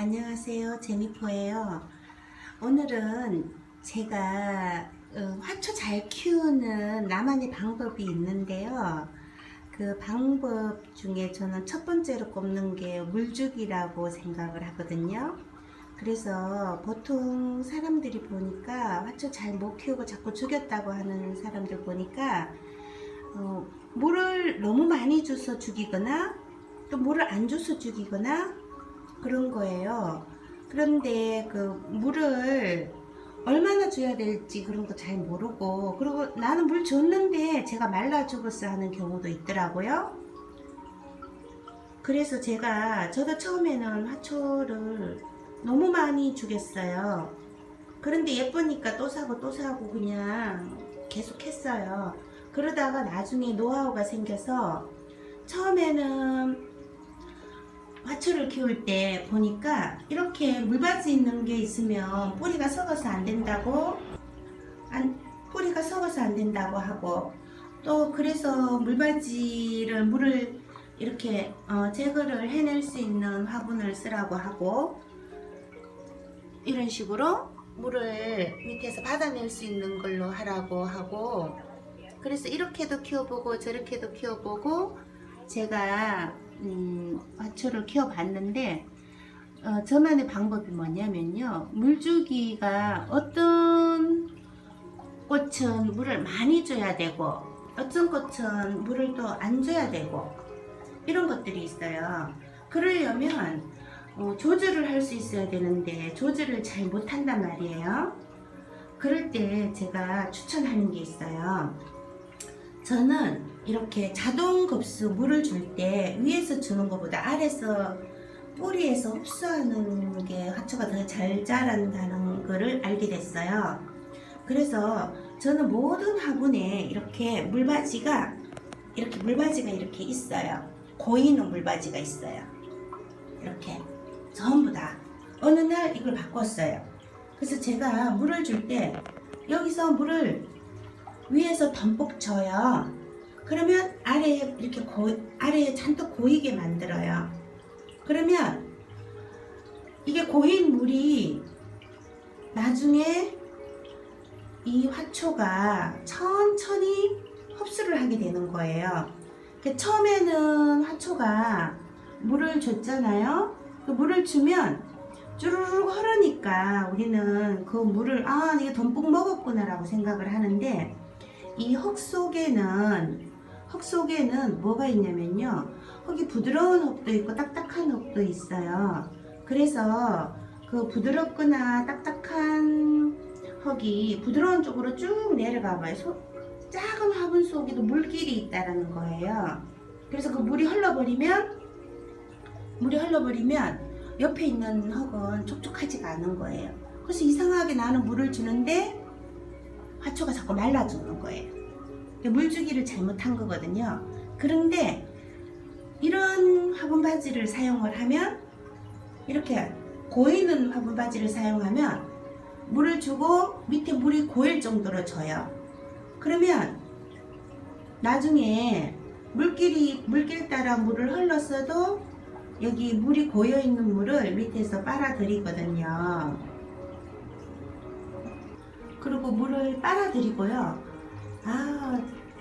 안녕하세요. 제니퍼예요. 오늘은 제가 화초 잘 키우는 나만의 방법이 있는데요. 그 방법 중에 저는 첫 번째로 꼽는 게 물주기라고 생각을 하거든요. 그래서 보통 사람들이 보니까 화초 잘 못 키우고 자꾸 죽였다고 하는 사람들 보니까 물을 너무 많이 줘서 죽이거나 또 물을 안 줘서 죽이거나 그런 거예요. 그런데 그 물을 얼마나 줘야 될지 그런 거 잘 모르고, 그리고 나는 물 줬는데 제가 말라 죽었어 하는 경우도 있더라고요. 그래서 저도 처음에는 화초를 너무 많이 주겠어요. 그런데 예쁘니까 또 사고 또 사고 그냥 계속 했어요. 그러다가 나중에 노하우가 생겨서 처음에는 화초를 키울 때 보니까 이렇게 물받이 있는 게 있으면 뿌리가 썩어서 안 된다고 하고, 또 그래서 물을 이렇게 제거를 해낼 수 있는 화분을 쓰라고 하고, 이런 식으로 물을 밑에서 받아낼 수 있는 걸로 하라고 하고, 그래서 이렇게도 키워보고 저렇게도 키워보고 제가 화초를 키워봤는데, 저만의 방법이 뭐냐면요, 물주기가 어떤 꽃은 물을 많이 줘야 되고 어떤 꽃은 물을 또 안 줘야 되고 이런 것들이 있어요. 그러려면 조절을 할 수 있어야 되는데 조절을 잘 못한단 말이에요. 그럴 때 제가 추천하는 게 있어요. 저는 이렇게 자동 급수 물을 줄 때 위에서 주는 것보다 아래에서 뿌리에서 흡수하는 게 화초가 더 잘 자란다는 거를 알게 됐어요. 그래서 저는 모든 화분에 이렇게 물바지가 이렇게 있어요. 고이는 물바지가 있어요. 이렇게 전부 다. 어느 날 이걸 바꿨어요. 그래서 제가 물을 줄 때 여기서 물을 위에서 덤뿍 줘요. 그러면 아래에 잔뜩 고이게 만들어요. 그러면 이게 고인 물이 나중에 이 화초가 천천히 흡수를 하게 되는 거예요. 처음에는 화초가 물을 줬잖아요. 그 물을 주면 쭈루룩 흐르니까 우리는 그 물을 이게 덤뿍 먹었구나 라고 생각을 하는데, 이 흙 속에는 뭐가 있냐면요, 흙이 부드러운 흙도 있고 딱딱한 흙도 있어요. 그래서 그 부드럽거나 딱딱한 흙이 부드러운 쪽으로 쭉 내려가 봐요. 작은 화분 속에도 물길이 있다는 거예요. 그래서 그 물이 흘러버리면 옆에 있는 흙은 촉촉하지가 않은 거예요. 그래서 이상하게 나는 물을 주는데 화초가 자꾸 말라 죽는 거예요. 물주기를 잘못한 거거든요. 그런데 이런 화분바지를 사용을 하면, 이렇게 고이는 화분바지를 사용하면 물을 주고 밑에 물이 고일 정도로 줘요. 그러면 나중에 물길 따라 물을 흘렀어도 여기 물이 고여 있는 물을 밑에서 빨아들이거든요. 그리고 물을 빨아들이고요.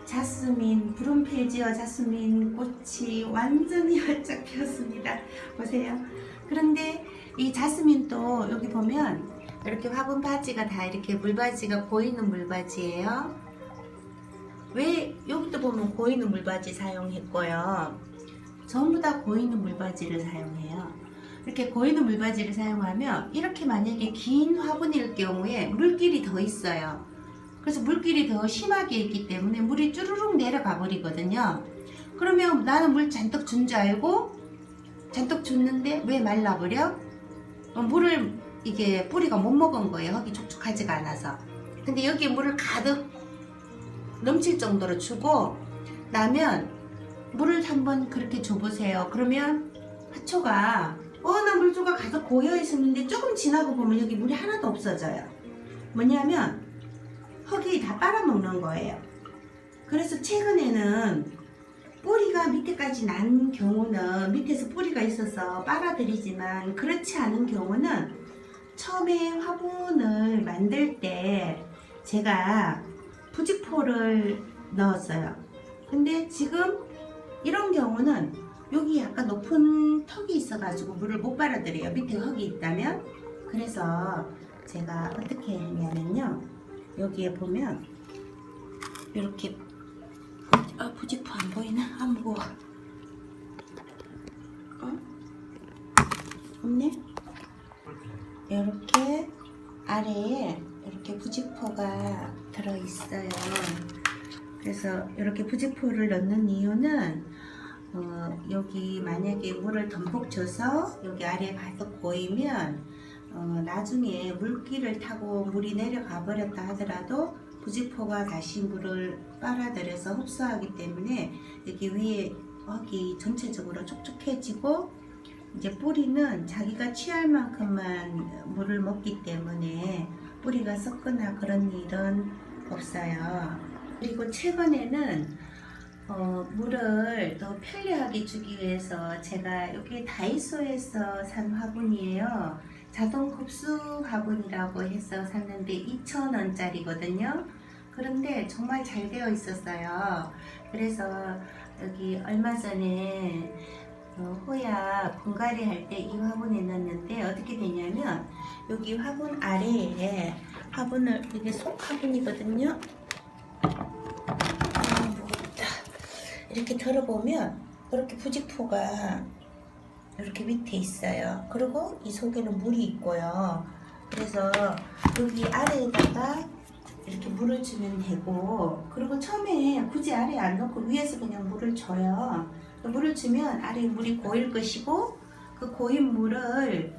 자스민, 브룸펠지어 자스민 꽃이 완전히 활짝 피었습니다. 보세요. 그런데 이 자스민도 여기 보면 이렇게 화분 바지가 다 이렇게 물바지가 고이는 물바지예요. 왜 여기도 보면 고이는 물바지 사용했고요. 전부 다 고이는 물바지를 사용해요. 이렇게 고이는 물바지를 사용하면, 이렇게 만약에 긴 화분일 경우에 물길이 더 있어요. 그래서 물길이 더 심하게 있기 때문에 물이 쭈루룩 내려가 버리거든요. 그러면 나는 물 잔뜩 준 줄 알고 잔뜩 줬는데 왜 말라버려? 물을 이게 뿌리가 못 먹은 거예요. 흙이 촉촉하지가 않아서. 근데 여기에 물을 가득 넘칠 정도로 주고 나면 물을 한번 그렇게 줘보세요. 그러면 화초가 나 물주가 가득 고여 있었는데 조금 지나고 보면 여기 물이 하나도 없어져요. 뭐냐면 흙이 다 빨아먹는 거예요. 그래서 최근에는 뿌리가 밑에까지 난 경우는 밑에서 뿌리가 있어서 빨아들이지만 그렇지 않은 경우는 처음에 화분을 만들 때 제가 부직포를 넣었어요. 근데 지금 이런 경우는 여기 약간 높은 턱이 있어가지고 물을 못 빨아들여요. 밑에 흙이 있다면. 그래서 제가 어떻게 했냐면요, 여기에 보면 이렇게 부직포 안 보이나? 아, 무거워. 없네? 이렇게 아래에 이렇게 부직포가 들어있어요. 그래서 이렇게 부직포를 넣는 이유는 여기 만약에 물을 듬뿍 줘서 여기 아래에 가득 고이면 나중에 물기를 타고 물이 내려가 버렸다 하더라도 부직포가 다시 물을 빨아들여서 흡수하기 때문에 여기 위에 흙이 전체적으로 촉촉해지고, 이제 뿌리는 자기가 취할 만큼만 물을 먹기 때문에 뿌리가 썩거나 그런 일은 없어요. 그리고 최근에는 물을 더 편리하게 주기 위해서 제가 여기 다이소에서 산 화분이에요. 자동 흡수 화분이라고 해서 샀는데 2,000원짜리거든요. 그런데 정말 잘 되어 있었어요. 그래서 여기 얼마 전에 호야 분갈이 할 때 이 화분에 넣었는데 어떻게 되냐면, 여기 화분 아래에 화분을, 이게 속 화분이거든요. 무겁다. 이렇게 들어보면 이렇게 부직포가 이렇게 밑에 있어요. 그리고 이 속에는 물이 있고요. 그래서 여기 아래에다가 이렇게 물을 주면 되고, 그리고 처음에 굳이 아래에 안 넣고 위에서 그냥 물을 줘요. 물을 주면 아래에 물이 고일 것이고, 그 고인 물을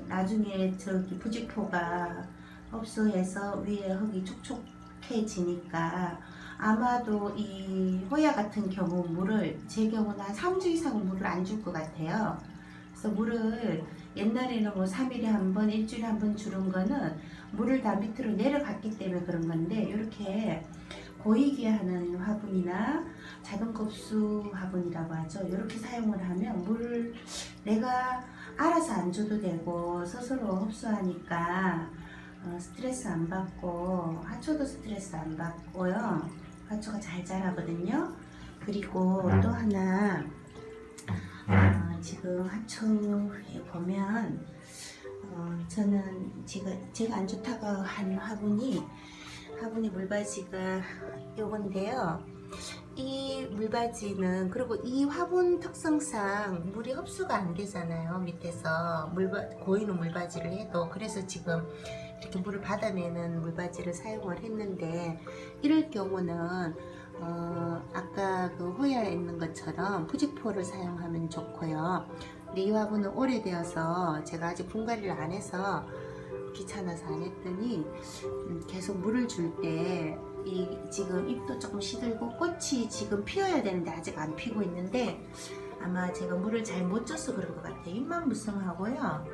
나중에 저기 부직포가 흡수해서 위에 흙이 촉촉해지니까, 아마도 이 호야 같은 경우 물을, 제 경우는 한 3주 이상은 물을 안 줄 것 같아요. 그래서 물을 옛날에는 뭐 3일에 한 번, 일주일에 한 번 주는 거는 물을 다 밑으로 내려갔기 때문에 그런 건데, 이렇게 고이게 하는 화분이나 자동급수 화분이라고 하죠. 이렇게 사용을 하면 물을 내가 알아서 안 줘도 되고 스스로 흡수하니까 스트레스 안 받고, 화초도 스트레스 안 받고요. 화초가 잘 자라거든요. 그리고 또 하나, 지금 화초에 보면 저는 제가 안 좋다고 한 화분이 물바지가 요건데요. 이 물바지는, 그리고 이 화분 특성상 물이 흡수가 안 되잖아요. 밑에서 고이는 물바지를 해도. 그래서 지금 이렇게 물을 받아내는 물바지를 사용을 했는데, 이럴 경우는 아까 그 호야에 있는 것처럼 부직포를 사용하면 좋고요. 근데 이 화분은 오래되어서 제가 아직 분갈이를 안 해서 귀찮아서 안 했더니 계속 물을 줄 때 지금 잎도 조금 시들고 꽃이 지금 피어야 되는데 아직 안 피고 있는데, 아마 제가 물을 잘 못 줘서 그런 것 같아요. 잎만 무성하고요.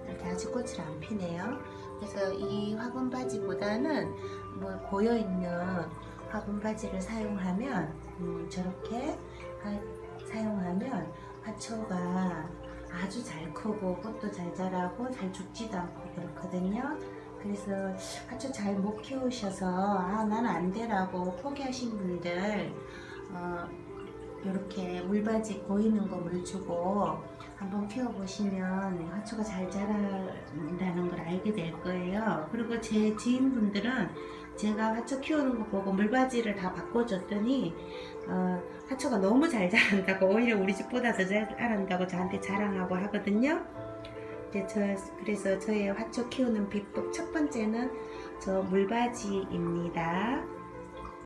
이렇게 아직 꽃이 안 피네요. 그래서 이 화분 바지보다는 뭐 고여있는 화분 바지를 사용하면 저렇게 사용하면 화초가 아주 잘 크고 꽃도 잘 자라고 잘 죽지도 않고 그렇거든요. 그래서 화초 잘 못 키우셔서 나는 안 되라고 포기하신 분들, 이렇게 물바지 고이는 거 물 주고 한번 키워보시면 화초가 잘 자란다는 걸 알게 될 거예요. 그리고 제 지인분들은 제가 화초 키우는 거 보고 물바지를 다 바꿔줬더니 화초가 너무 잘 자란다고, 오히려 우리 집보다 더 잘 자란다고 저한테 자랑하고 하거든요. 그래서 저의 화초 키우는 비법 첫 번째는 저 물바지입니다.